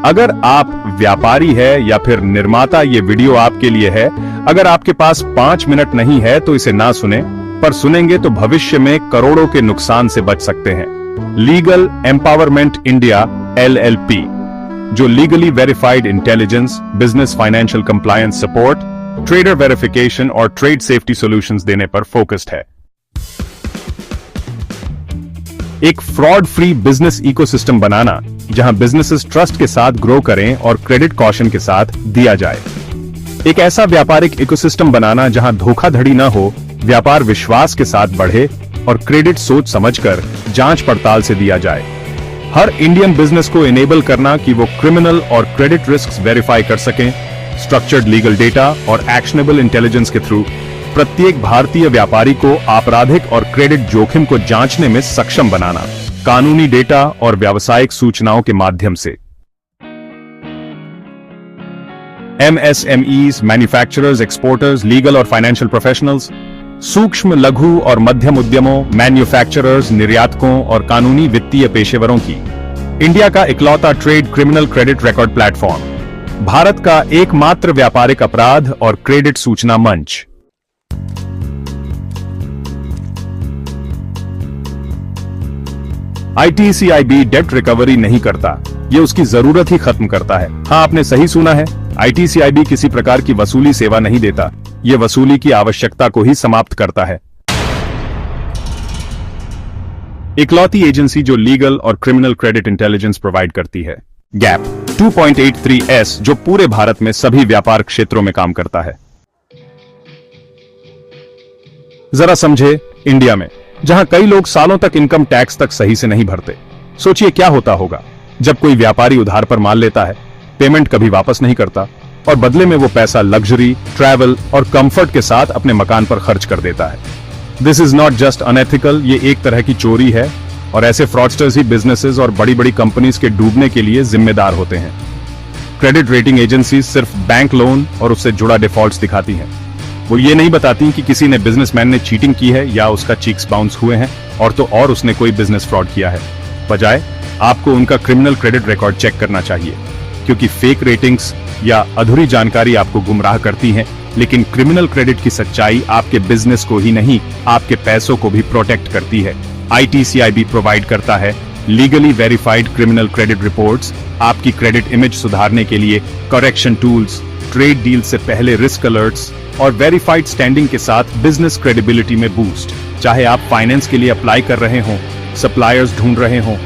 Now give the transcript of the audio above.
अगर आप व्यापारी है या फिर निर्माता, ये वीडियो आपके लिए है। अगर आपके पास 5 मिनट नहीं है तो इसे ना सुने, पर सुनेंगे तो भविष्य में करोड़ों के नुकसान से बच सकते हैं। लीगल एम्पावरमेंट इंडिया LLP, जो legally verified intelligence, business financial compliance support, trader verification और ट्रेड सेफ्टी सॉल्यूशंस देने पर फोकस्ड है। एक फ्रॉड फ्री बिजनेस इकोसिस्टम बनाना जहां बिजनेसेस ट्रस्ट के साथ ग्रो करें और क्रेडिट कॉशन के साथ दिया जाए। एक ऐसा व्यापारिक इकोसिस्टम बनाना जहां धोखाधड़ी न हो, व्यापार विश्वास के साथ बढ़े और क्रेडिट सोच समझकर जांच पड़ताल से दिया जाए। हर इंडियन बिजनेस को इनेबल करना कि वो क्रिमिनल और क्रेडिट रिस्क वेरीफाई कर सकें। स्ट्रक्चर्ड लीगल डेटा और एक्शनेबल इंटेलिजेंस के थ्रू प्रत्येक भारतीय व्यापारी को आपराधिक और क्रेडिट जोखिम को जांचने में सक्षम बनाना, कानूनी डेटा और व्यावसायिक सूचनाओं के माध्यम से। MSMEs, मैन्युफैक्चरर्स, एक्सपोर्टर्स, लीगल और फाइनेंशियल प्रोफेशनल्स, सूक्ष्म, लघु और मध्यम उद्यमों, मैन्युफैक्चरर्स, निर्यातकों और कानूनी वित्तीय पेशेवरों की इंडिया का इकलौता trade criminal credit record platform, Bharat का एकमात्र व्यापारिक अपराध और क्रेडिट सूचना मंच। ITCIB डेट रिकवरी नहीं करता, ये उसकी जरूरत ही खत्म करता है। हाँ, आपने सही सुना है, ITCIB किसी प्रकार की वसूली सेवा नहीं देता, ये वसूली की आवश्यकता को ही समाप्त करता है। इकलौती एजेंसी जो लीगल और क्रिमिनल क्रेडिट इंटेलिजेंस प्रोवाइड करती है। गैप 2.83S, जो पूरे भारत में सभी व्यापार क्षेत्रों में काम करता है। जरा समझे, इंडिया में जहां कई लोग सालों तक इनकम टैक्स तक सही से नहीं भरते, सोचिए क्या होता होगा जब कोई व्यापारी उधार पर माल लेता है, पेमेंट कभी वापस नहीं करता और बदले में वो पैसा लग्जरी, ट्रैवल और कंफर्ट के साथ अपने मकान पर खर्च कर देता है। This is not just unethical, ये एक तरह की चोरी है और ऐसे फ्रॉडस्टर्स ही बिजनेसेस और बड़ी बड़ी कंपनीज के डूबने के लिए जिम्मेदार होते हैं। क्रेडिट रेटिंग एजेंसीज सिर्फ बैंक लोन और उससे जुड़ा डिफॉल्ट्स दिखाती हैं। वो ये नहीं बताती कि किसी ने बिजनेसमैन ने चीटिंग की है या उसका चीक्स बाउंस हुए हैं और उसने कोई बिजनेस फ्रॉड किया है। बजाय आपको उनका क्रिमिनल क्रेडिट रिकॉर्ड चेक करना चाहिए, क्योंकि फेक रेटिंग्स या अधूरी जानकारी आपको गुमराह करती हैं, लेकिन क्रिमिनल क्रेडिट की सच्चाई आपके बिजनेस को ही नहीं, आपके पैसों को भी प्रोटेक्ट करती है। ITCIB प्रोवाइड करता है legally verified criminal credit reports, आपकी क्रेडिट इमेज सुधारने के लिए करेक्शन टूल्स, ट्रेड डील से पहले रिस्क अलर्ट्स और वेरीफाइड स्टैंडिंग के साथ बिजनेस क्रेडिबिलिटी में बूस्ट। चाहे आप फाइनेंस के लिए अप्लाई कर रहे हो, सप्लायर्स ढूंढ रहे हो